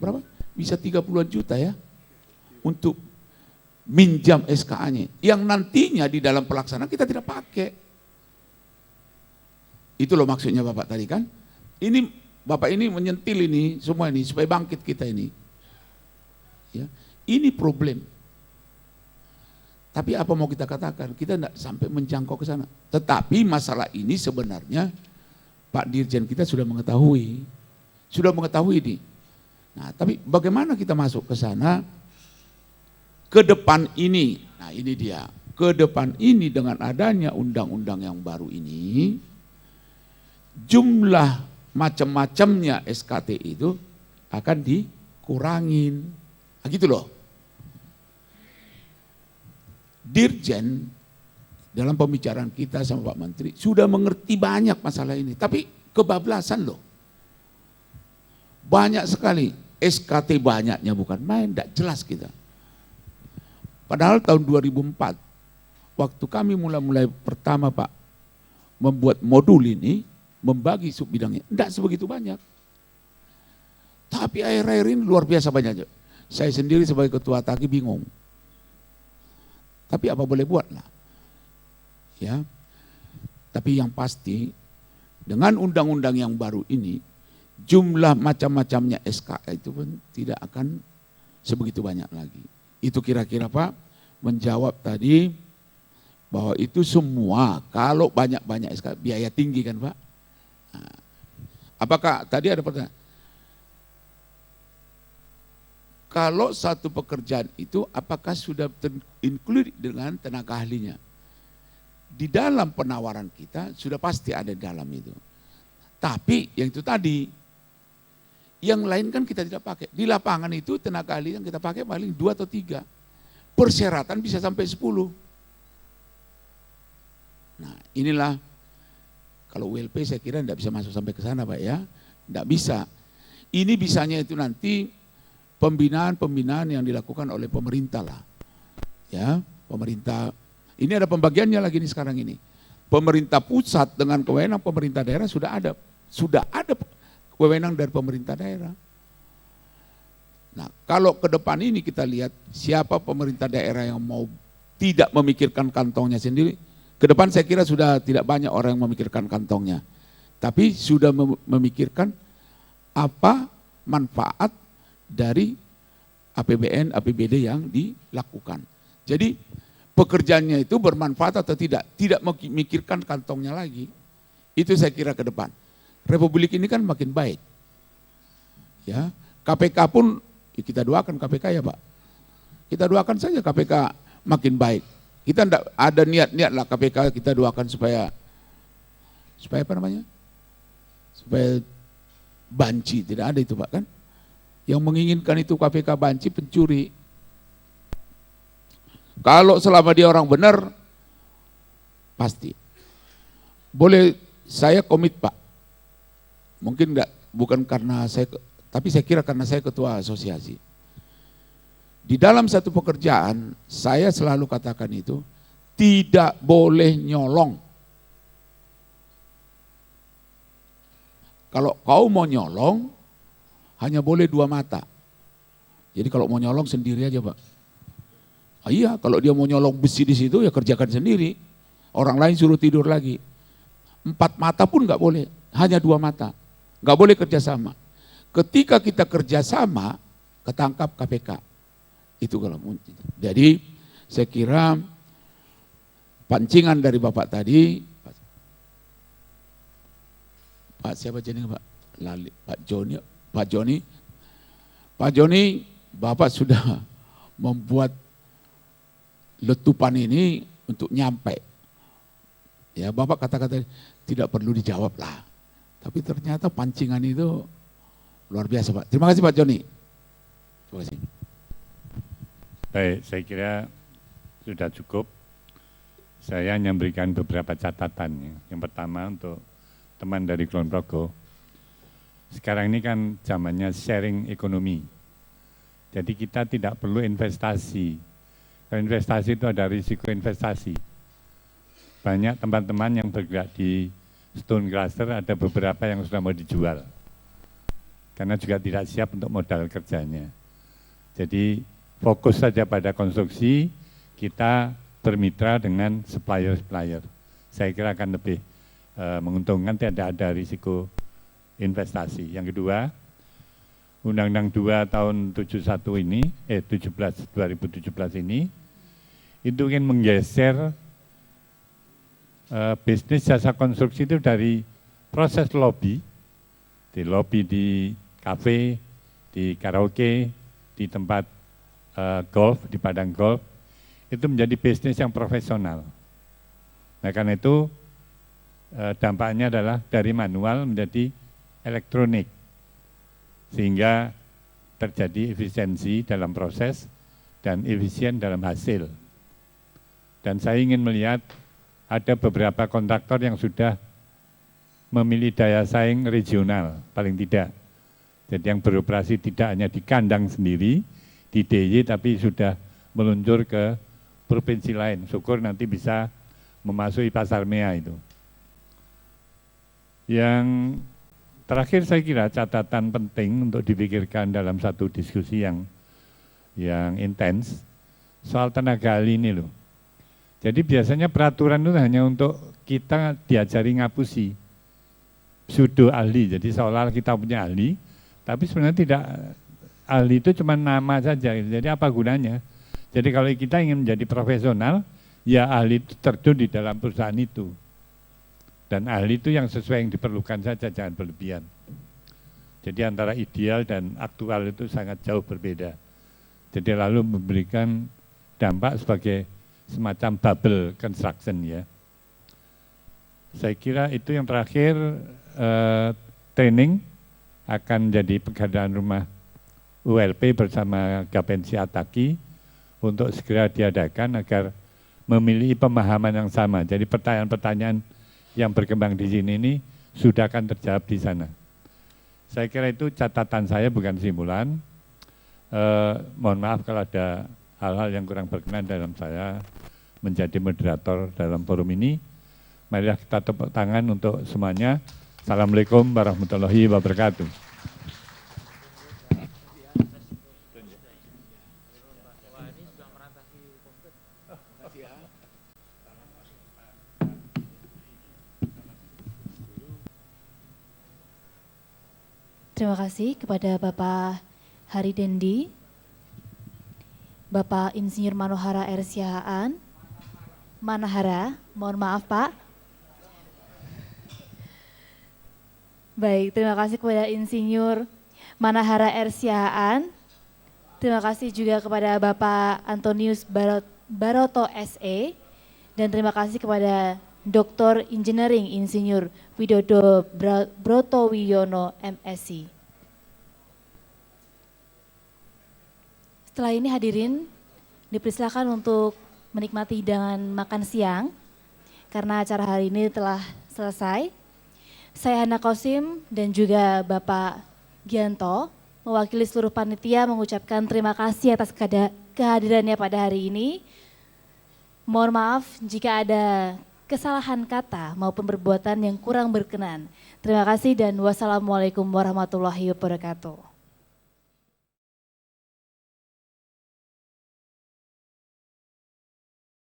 berapa? Bisa 30-an juta ya untuk minjam SKA-nya. Yang nantinya di dalam pelaksanaan kita tidak pakai. Itu loh maksudnya Bapak tadi kan. Ini Bapak ini menyentil ini semua ini supaya bangkit kita ini. Ya, ini problem. Tapi apa mau kita katakan? Kita tidak sampai menjangkau ke sana. Tetapi masalah ini sebenarnya Pak Dirjen kita sudah mengetahui ini. Nah, tapi bagaimana kita masuk ke sana? Ke depan ini, nah ini dia. Ke depan ini dengan adanya undang-undang yang baru ini, jumlah macam-macamnya SKT itu akan dikurangin. Nah, gitu loh. Dirjen dalam pembicaraan kita sama Pak Menteri sudah mengerti banyak masalah ini, tapi kebablasan loh. Banyak sekali, SKT banyaknya bukan main, tidak jelas kita. Padahal tahun 2004, waktu kami mulai pertama Pak, membuat modul ini, membagi sub bidangnya, tidak sebegitu banyak. Tapi akhir-akhir ini luar biasa banyaknya. Saya sendiri sebagai ketua TAGI bingung. Tapi apa boleh buat lah. Ya. Tapi yang pasti dengan undang-undang yang baru ini jumlah macam-macamnya SKA itu pun tidak akan sebegitu banyak lagi. Itu kira-kira Pak menjawab tadi bahwa itu semua kalau banyak-banyak SKA biaya tinggi kan Pak. Nah, apakah tadi ada pertanyaan? Kalau satu pekerjaan itu apakah sudah include dengan tenaga ahlinya? Di dalam penawaran kita sudah pasti ada di dalam itu. Tapi yang itu tadi, yang lain kan kita tidak pakai. Di lapangan itu tenaga ahli yang kita pakai paling 2 atau 3. Persyaratan bisa sampai 10. Nah inilah, kalau ULP saya kira tidak bisa masuk sampai ke sana Pak ya. Tidak bisa. Ini bisanya itu nanti pembinaan yang dilakukan oleh pemerintah lah. Ya, pemerintah. Ini ada pembagiannya lagi nih sekarang ini. Pemerintah pusat dengan kewenangan pemerintah daerah sudah ada kewenangan dari pemerintah daerah. Nah, kalau ke depan ini kita lihat siapa pemerintah daerah yang mau tidak memikirkan kantongnya sendiri, ke depan saya kira sudah tidak banyak orang yang memikirkan kantongnya. Tapi sudah memikirkan apa manfaat dari APBN, APBD yang dilakukan. Jadi pekerjaannya itu bermanfaat atau tidak memikirkan kantongnya lagi. Itu saya kira ke depan. Republik ini kan makin baik. Ya, KPK pun kita doakan KPK ya Pak. Kita doakan saja KPK makin baik. Kita tidak ada niat-niat lah KPK kita doakan supaya apa namanya? Supaya banci, tidak ada itu Pak kan? Yang menginginkan itu KPK banci pencuri. Kalau selama dia orang benar, pasti. Boleh saya komit Pak. Mungkin enggak, bukan karena saya, tapi saya kira karena saya ketua asosiasi. Di dalam satu pekerjaan, saya selalu katakan itu, tidak boleh nyolong. Kalau kau mau nyolong, hanya boleh 2 mata. Jadi kalau mau nyolong sendiri aja Pak. Iya, kalau dia mau nyolong besi di situ ya kerjakan sendiri. Orang lain suruh tidur lagi. 4 mata pun nggak boleh, hanya 2 mata. Nggak boleh kerjasama. Ketika kita kerjasama, ketangkap KPK. Itu kalau jadi saya kira pancingan dari Bapak tadi, Pak siapa jenenge Pak? Pak Joni, Bapak sudah membuat letupan ini untuk nyampe. Ya Bapak kata-kata tidak perlu dijawab lah. Tapi ternyata pancingan itu luar biasa Pak. Terima kasih Pak Joni. Terima kasih. Baik, saya kira sudah cukup. Saya hanya memberikan beberapa catatan. Yang pertama untuk teman dari Kulon Progo. Sekarang ini kan zamannya sharing ekonomi. Jadi kita tidak perlu investasi. Kalau investasi itu ada risiko investasi. Banyak teman-teman yang bergerak di stone cluster, ada beberapa yang sudah mau dijual. karena juga tidak siap untuk modal kerjanya. Jadi fokus saja pada konstruksi, kita bermitra dengan supplier-supplier. Saya kira akan lebih menguntungkan, tidak ada risiko investasi. Yang kedua, Undang-Undang 2 tahun 2017 ini, itu ingin menggeser bisnis jasa konstruksi itu dari proses lobby di kafe, di karaoke, di tempat golf, di padang golf, itu menjadi bisnis yang profesional. Nah, karena itu dampaknya adalah dari manual menjadi elektronik, sehingga terjadi efisiensi dalam proses dan efisien dalam hasil. Dan saya ingin melihat ada beberapa kontraktor yang sudah memilih daya saing regional, paling tidak. Jadi yang beroperasi tidak hanya di kandang sendiri, di DIY, tapi sudah meluncur ke provinsi lain. Syukur nanti bisa memasuki pasar MEA itu. Yang terakhir saya kira catatan penting untuk dipikirkan dalam satu diskusi yang intens, soal tenaga ahli ini loh. Jadi biasanya peraturan itu hanya untuk kita diajari ngapusi pseudo ahli, jadi seolah kita punya ahli, tapi sebenarnya tidak, ahli itu cuma nama saja, jadi apa gunanya? Jadi kalau kita ingin menjadi profesional, ya ahli itu terjun di dalam perusahaan itu. Dan ahli itu yang sesuai yang diperlukan saja, jangan berlebihan. Jadi antara ideal dan aktual itu sangat jauh berbeda. Jadi lalu memberikan dampak sebagai semacam bubble construction ya. Saya kira itu yang terakhir, training akan jadi pegadaian rumah ULP bersama Gapensi Ataki untuk segera diadakan agar memiliki pemahaman yang sama. Jadi pertanyaan-pertanyaan yang berkembang di sini ini sudah akan terjawab di sana. Saya kira itu catatan saya, bukan simpulan. Mohon maaf kalau ada hal-hal yang kurang berkenan dalam saya menjadi moderator dalam forum ini. Marilah kita tepuk tangan untuk semuanya. Assalamualaikum warahmatullahi wabarakatuh. Terima kasih kepada Bapak Hari Dendi, Bapak Insinyur Manohara R. Siahaan, Manahara, mohon maaf Pak. Baik, terima kasih kepada Insinyur Manahara R. Siahaan. Terima kasih juga kepada Bapak Antonius Baroto SE, dan terima kasih kepada Dr. Engineering Insinyur Widodo Brotowiyono MSc. Setelah ini hadirin dipersilakan untuk menikmati hidangan makan siang karena acara hari ini telah selesai. Saya Hana Kosim dan juga Bapak Gianto mewakili seluruh panitia mengucapkan terima kasih atas kehadirannya pada hari ini. Mohon maaf jika ada kesalahan kata maupun perbuatan yang kurang berkenan. Terima kasih dan wassalamualaikum warahmatullahi wabarakatuh.